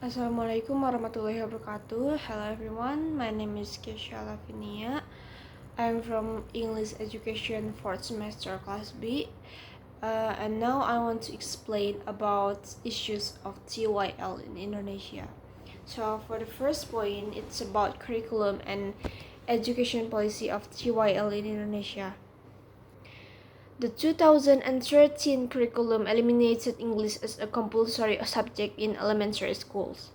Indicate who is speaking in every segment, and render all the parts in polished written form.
Speaker 1: Assalamualaikum warahmatullahi wabarakatuh. Hello everyone, my name is Kesha Lavinia. I'm from English Education 4th semester class B. And now I want to explain about issues of TEYL in Indonesia. So for the first point, it's about curriculum and education policy of TEYL in Indonesia. The 2013 curriculum eliminated English as a compulsory subject in elementary schools,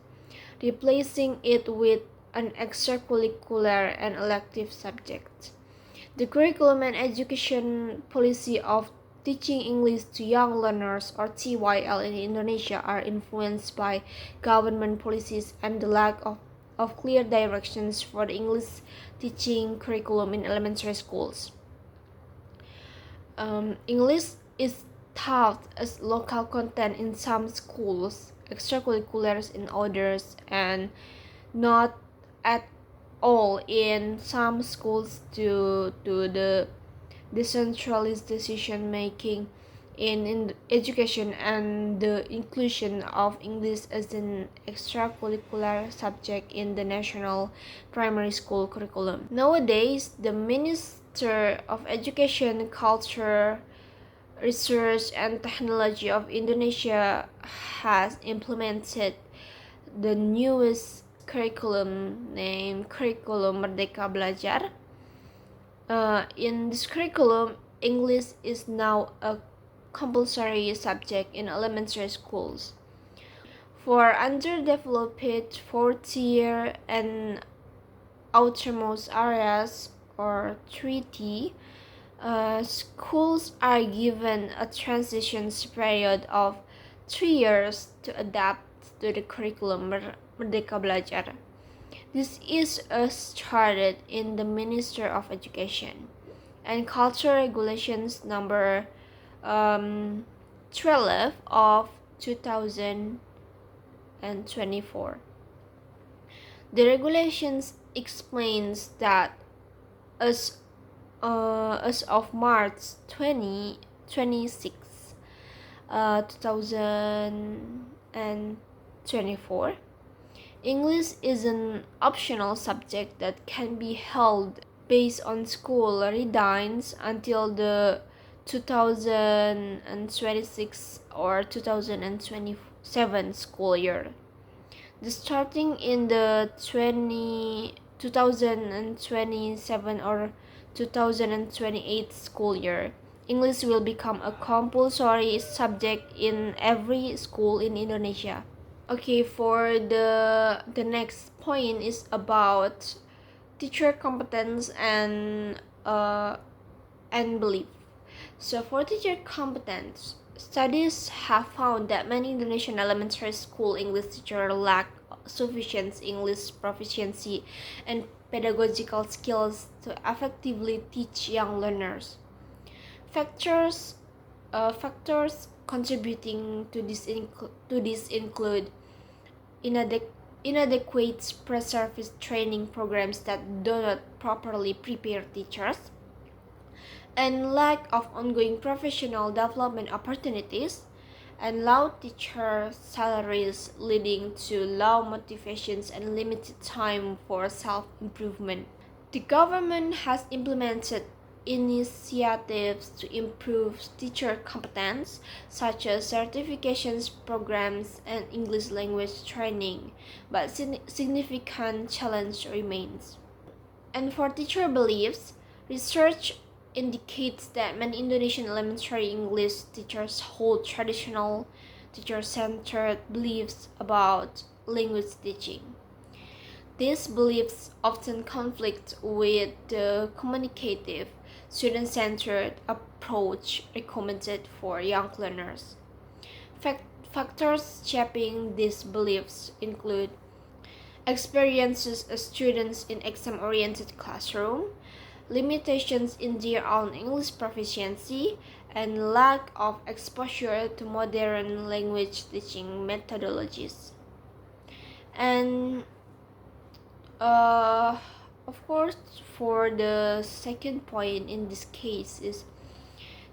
Speaker 1: replacing it with an extracurricular and elective subject. The curriculum and education policy of teaching English to young learners, or TEYL, in Indonesia are influenced by government policies and the lack of clear directions for the English teaching curriculum in elementary schools. English is taught as local content in some schools, extracurriculars in others, and not at all in some schools due to the decentralized decision making in education and the inclusion of English as an extracurricular subject in the national primary school curriculum. Nowadays, the Minister of Education, Culture, Research and Technology of Indonesia has implemented the newest curriculum named Curriculum Merdeka Belajar. In this curriculum, English is now a compulsory subject in elementary schools. For underdeveloped fourth-tier and outermost areas, or 3T, schools are given a transition period of 3 years to adapt to the curriculum Merdeka Belajar. This is started in the Minister of Education and Culture Regulations number 12 of 2024. The regulations explains that as of March 2026, 2024, English is an optional subject that can be held based on school readings until the 2026 or 2027 school year. Starting in the 2027 or 2028 school year, English will become a compulsory subject in every school in Indonesia. Okay, for the next point is about teacher competence and belief. So for teacher competence, studies have found that many Indonesian elementary school English teachers lack sufficient English proficiency and pedagogical skills to effectively teach young learners. Factors contributing to this include inadequate pre-service training programs that do not properly prepare teachers, and lack of ongoing professional development opportunities, and low teacher salaries leading to low motivations and limited time for self-improvement. The government has implemented initiatives to improve teacher competence, such as certifications programs and English language training, but significant challenge remains. And for teacher beliefs, research indicates that many Indonesian elementary English teachers hold traditional teacher-centered beliefs about language teaching. These beliefs often conflict with the communicative, student-centered approach recommended for young learners. Factors shaping these beliefs include experiences as students in exam-oriented classroom, limitations in their own English proficiency, and lack of exposure to modern language teaching methodologies. And of course, for the second point in this case is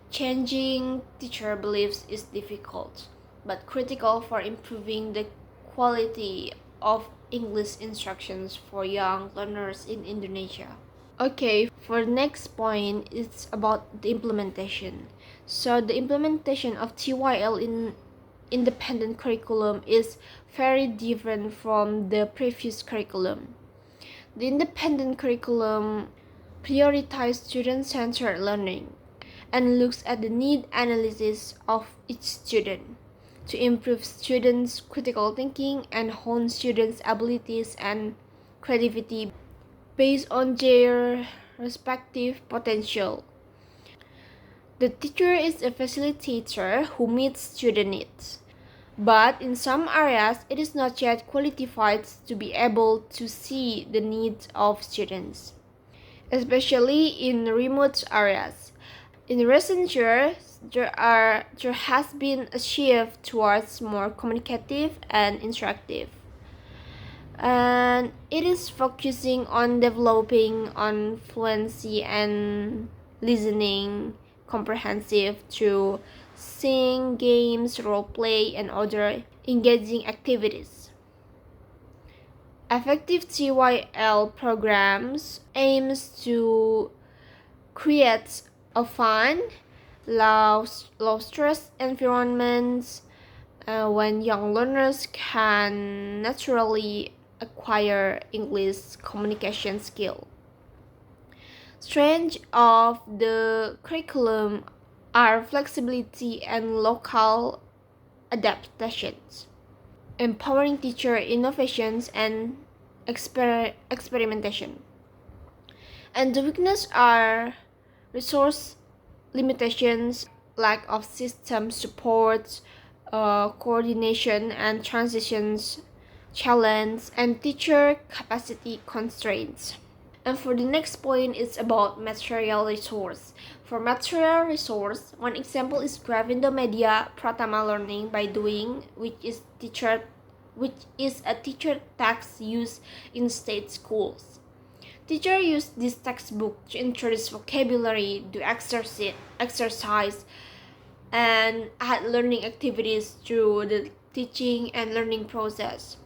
Speaker 1: changing teacher beliefs is difficult, but critical for improving the quality of English instructions for young learners in Indonesia. Okay, for the next point, it's about the implementation. So the implementation of TYL in independent curriculum is very different from the previous curriculum. The independent curriculum prioritizes student-centered learning and looks at the need analysis of each student to improve students' critical thinking and hone students' abilities and creativity based on their respective potential. The teacher is a facilitator who meets student needs, but in some areas it is not yet qualified to be able to see the needs of students, especially in remote areas. In recent years, there has been a shift towards more communicative and interactive, and it is focusing on developing on fluency and listening comprehensive through sing, games, role play, and other engaging activities. Effective TYL programs aims to create a fun, low stress environment when young learners can naturally acquire English communication skill. Strengths of the curriculum are flexibility and local adaptations, empowering teacher innovations and experimentation. And the weaknesses are resource limitations, lack of system support, coordination and transitions challenge, and teacher capacity constraints. And for the next point, it's about material resource. For material resource, one example is Gravindo Media Pratama Learning by Doing, which is a teacher text used in state schools. Teachers use this textbook to introduce vocabulary, do exercise, and add learning activities through the teaching and learning process.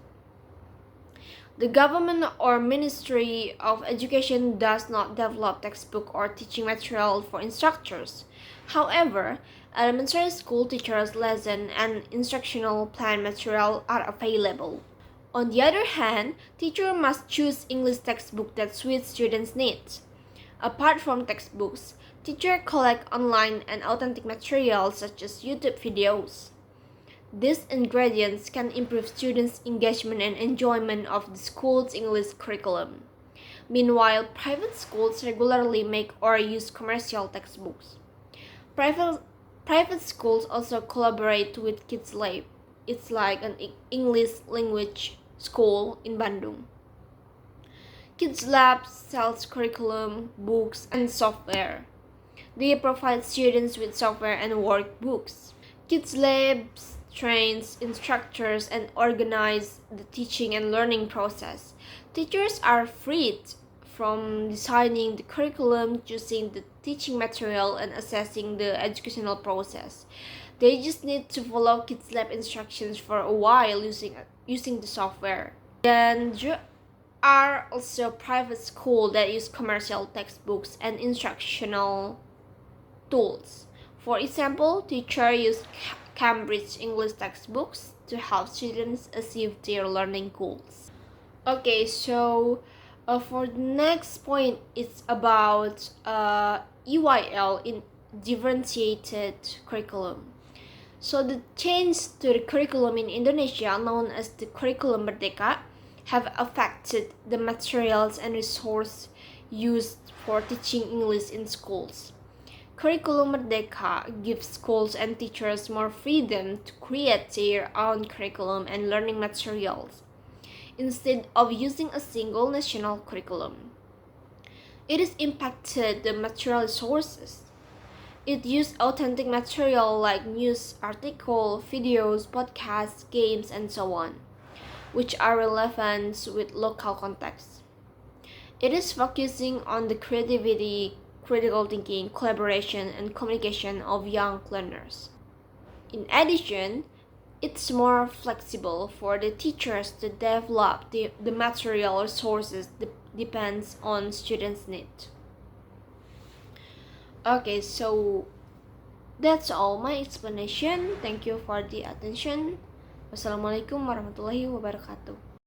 Speaker 1: The government or Ministry of Education does not develop textbook or teaching material for instructors. However, elementary school teachers' lesson and instructional plan material are available. On the other hand, teachers must choose English textbook that suits students' needs. Apart from textbooks, teachers collect online and authentic materials such as YouTube videos. These ingredients can improve students' engagement and enjoyment of the school's English curriculum. Meanwhile, private schools regularly make or use commercial textbooks. Private schools also collaborate with Kids Lab. It's like an English language school in Bandung. Kids Lab sells curriculum, books, and software. They provide students with software and workbooks. Kids Labs trains instructors and organize the teaching and learning process. Teachers are freed from designing the curriculum, choosing the teaching material, and assessing the educational process. They just need to follow Kids Lab instructions for a while using the software. Then there are also private schools that use commercial textbooks and instructional tools. For example, teachers use Cambridge English textbooks to help students achieve their learning goals. Okay, so for the next point, it's about EYL in differentiated curriculum. So the change to the curriculum in Indonesia, known as the Curriculum Merdeka, have affected the materials and resources used for teaching English in schools. Curriculum Merdeka gives schools and teachers more freedom to create their own curriculum and learning materials, instead of using a single national curriculum. It has impacted the material resources. It used authentic material like news articles, videos, podcasts, games, and so on, which are relevant with local context. It is focusing on the creativity, critical thinking, collaboration, and communication of young learners. In addition, It's more flexible for the teachers to develop the material resources depends on students' need. Okay, so that's all my explanation. Thank you for the attention. Wassalamualaikum warahmatullahi wabarakatuh.